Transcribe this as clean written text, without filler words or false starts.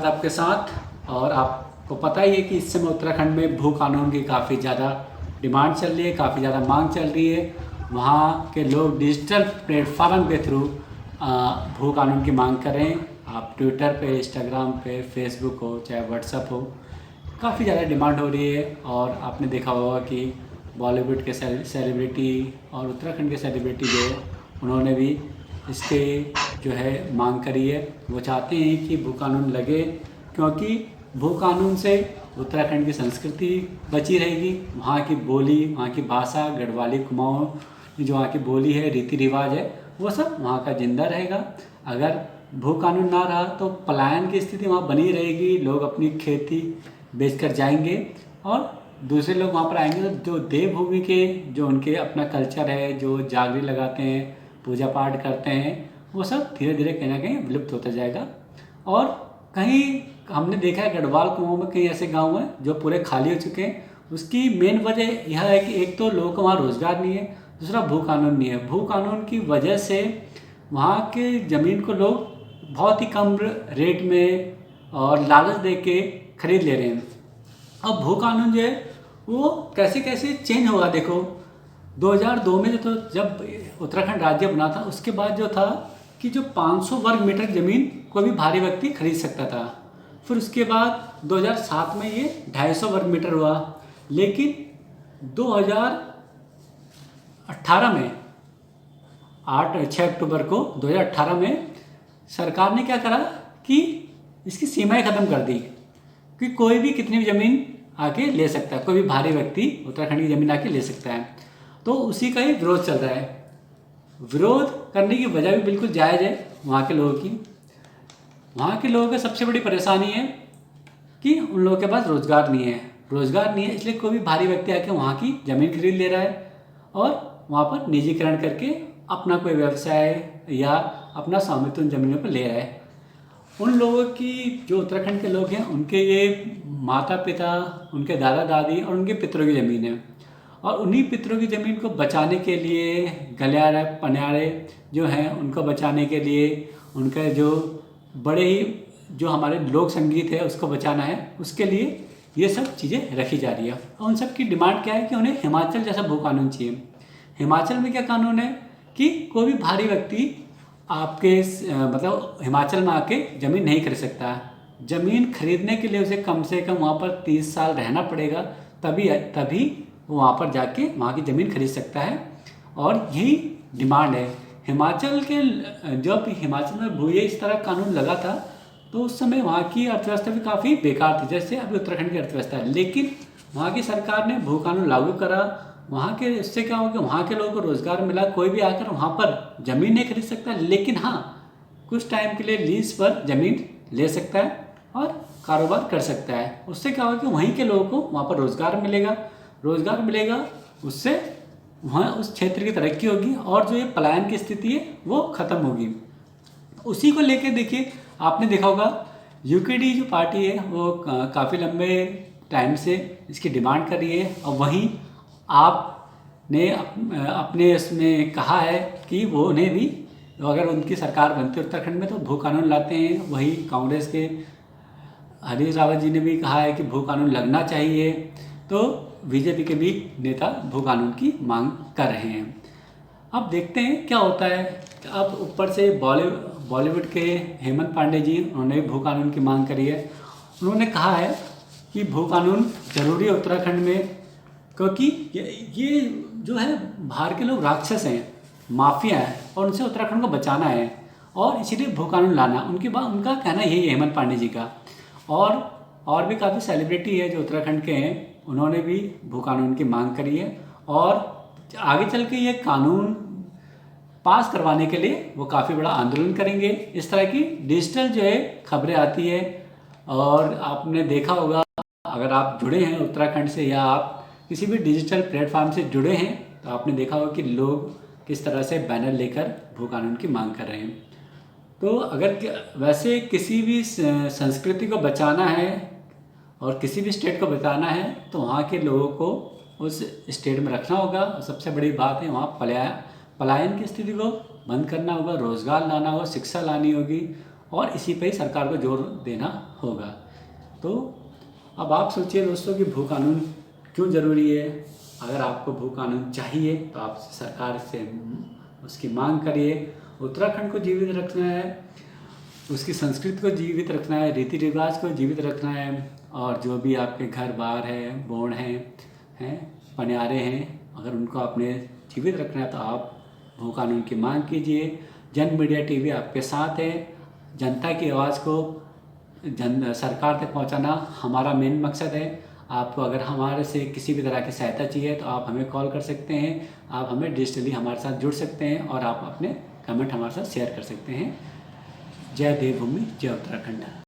बाद आपके साथ। और आपको पता ही है कि इस समय उत्तराखंड में भू कानून की काफ़ी ज़्यादा डिमांड चल रही है, काफ़ी ज़्यादा मांग चल रही है। वहाँ के लोग डिजिटल प्लेटफार्म के थ्रू भू कानून की मांग करें। आप ट्विटर पे, इंस्टाग्राम पे, फेसबुक हो चाहे व्हाट्सअप हो, काफ़ी ज़्यादा डिमांड हो रही है। और आपने देखा होगा कि बॉलीवुड के सेलिब्रिटी और उत्तराखंड के सेलिब्रिटी जो है उन्होंने भी इसके जो है मांग करी है। वो चाहते हैं कि भू कानून लगे, क्योंकि भू कानून से उत्तराखंड की संस्कृति बची रहेगी। वहाँ की बोली, वहाँ की भाषा, गढ़वाली, कुमाऊँ जो वहाँ की बोली है, रीति रिवाज है, वो सब वहाँ का जिंदा रहेगा। अगर भू कानून ना रहा तो पलायन की स्थिति वहाँ बनी रहेगी। लोग अपनी खेती बेचकर जाएंगे और दूसरे लोग वहाँ पर आएंगे, तो जो देवभूमि के जो उनके अपना कल्चर है, जो जागरी लगाते हैं, पूजा पाठ करते हैं, वो सब धीरे धीरे कहीं ना कहीं विलुप्त होता जाएगा। और कहीं हमने देखा है गढ़वाल कुमाऊँ में कई ऐसे गांव हैं जो पूरे खाली हो चुके हैं। उसकी मेन वजह यह है कि एक तो लोगों को वहाँ रोज़गार नहीं है, दूसरा भू कानून नहीं है। भू कानून की वजह से वहाँ के ज़मीन को लोग बहुत ही कम रेट में और लालच दे के खरीद ले रहे हैं। अब भू कानून जो है वो कैसे कैसे चेंज होगा। देखो 2002 में जो तो जब उत्तराखंड राज्य बना था, उसके बाद जो था कि जो 500 वर्ग मीटर ज़मीन कोई भी भारी व्यक्ति खरीद सकता था। फिर उसके बाद 2007 में ये 250 वर्ग मीटर हुआ। लेकिन 2018 में 6 अक्टूबर को 2018 में सरकार ने क्या करा कि इसकी सीमाएं ख़त्म कर दी कि कोई भी कितनी भी ज़मीन आके ले सकता है, कोई भी भारी व्यक्ति उत्तराखंड की ज़मीन आके ले सकता है। तो उसी का ही विरोध चल रहा है। विरोध करने की वजह भी बिल्कुल जायज़ है वहाँ के लोगों की। वहाँ के लोगों की सबसे बड़ी परेशानी है कि उन लोगों के पास रोज़गार नहीं है। रोज़गार नहीं है इसलिए कोई भी भारी व्यक्ति आके वहाँ की ज़मीन खरीद ले रहा है और वहाँ पर निजीकरण करके अपना कोई व्यवसाय या अपना स्वामित्व उन ज़मीनों पर ले रहा है। उन लोगों की जो उत्तराखंड के लोग हैं उनके ये माता पिता, उनके दादा दादी और उनके पितरों की ज़मीन है। और उन्हीं पितरों की ज़मीन को बचाने के लिए गलियारे पनियारे जो हैं उनको बचाने के लिए, उनका जो बड़े ही जो हमारे लोक संगीत है उसको बचाना है, उसके लिए ये सब चीज़ें रखी जा रही है। और उन सब की डिमांड क्या है कि उन्हें हिमाचल जैसा भू कानून चाहिए। हिमाचल में क्या कानून है कि कोई भी भारी व्यक्ति आपके मतलब हिमाचल में आके ज़मीन नहीं खरीद सकता। ज़मीन खरीदने के लिए उसे कम से कम वहाँ पर 30 साल रहना पड़ेगा, तभी वो वहाँ पर जाके वहाँ की ज़मीन खरीद सकता है। और यही डिमांड है हिमाचल के। जब हिमाचल में भूये इस तरह कानून लगा था तो उस समय वहाँ की अर्थव्यवस्था भी काफ़ी बेकार थी, जैसे अभी उत्तराखंड की अर्थव्यवस्था है। लेकिन वहाँ की सरकार ने भू कानून लागू करा। वहाँ के इससे क्या हो गया, वहाँ के लोगों को रोज़गार मिला। कोई भी आकर वहाँ पर ज़मीन नहीं खरीद सकता, लेकिन हाँ कुछ टाइम के लिए लीज पर ज़मीन ले सकता है और कारोबार कर सकता है। उससे क्या होगा कि वहीं के लोगों को वहाँ पर रोज़गार मिलेगा। उससे वहाँ उस क्षेत्र की तरक्की होगी और जो ये पलायन की स्थिति है वो ख़त्म होगी। उसी को लेके देखिए, आपने देखा होगा यूकेडी जो पार्टी है वो काफ़ी लंबे टाइम से इसकी डिमांड कर रही है। और वहीं आपने अपने इसमें कहा है कि वो उन्हें भी अगर उनकी सरकार बनती है उत्तराखंड में तो भू कानून लाते हैं। वही कांग्रेस के हरीश रावत जी ने भी कहा है कि भू कानून लगना चाहिए। तो बीजेपी के भी नेता भू कानून की मांग कर रहे हैं। अब देखते हैं क्या होता है। अब ऊपर से बॉलीवुड के हेमंत पांडे जी, उन्होंने भू कानून की मांग करी है। उन्होंने कहा है कि भू कानून जरूरी है उत्तराखंड में, क्योंकि ये जो है बाहर के लोग राक्षस हैं, माफिया हैं और उनसे उत्तराखंड को बचाना है और इसीलिए भू कानून लाना। उनका कहना यही है हेमंत पांडे जी का। और भी काफ़ी सेलिब्रिटी है जो उत्तराखंड के हैं, उन्होंने भी भू कानून की मांग करी है। और आगे चल के ये कानून पास करवाने के लिए वो काफ़ी बड़ा आंदोलन करेंगे। इस तरह की डिजिटल जो है खबरें आती है। और आपने देखा होगा, अगर आप जुड़े हैं उत्तराखंड से या आप किसी भी डिजिटल प्लेटफॉर्म से जुड़े हैं तो आपने देखा होगा कि लोग किस तरह से बैनर लेकर भू कानून की मांग कर रहे हैं। तो अगर वैसे किसी भी संस्कृति को बचाना है और किसी भी स्टेट को बचाना है तो वहाँ के लोगों को उस स्टेट में रखना होगा। सबसे बड़ी बात है वहाँ पलायन की स्थिति को बंद करना होगा, रोज़गार लाना होगा, शिक्षा लानी होगी और इसी पे ही सरकार को जोर देना होगा। तो अब आप सोचिए दोस्तों कि भू कानून क्यों ज़रूरी है। अगर आपको भू कानून चाहिए तो आप सरकार से उसकी मांग करिए। उत्तराखंड को जीवित रखना है, उसकी संस्कृति को जीवित रखना है, रीति रिवाज को जीवित रखना है, और जो भी आपके घर बार है, बोर्ड हैं, पनियारे हैं, अगर उनको आपने जीवित रखना है तो आप भू कानून की मांग कीजिए। जन मीडिया टीवी आपके साथ है। जनता की आवाज़ को सरकार तक पहुंचाना हमारा मेन मकसद है। आपको अगर हमारे से किसी भी तरह की सहायता चाहिए तो आप हमें कॉल कर सकते हैं, आप हमें डिजिटली हमारे साथ जुड़ सकते हैं, और आप अपने कमेंट हमारे साथ शेयर कर सकते हैं। जय देवभूमि, जय उत्तराखंड।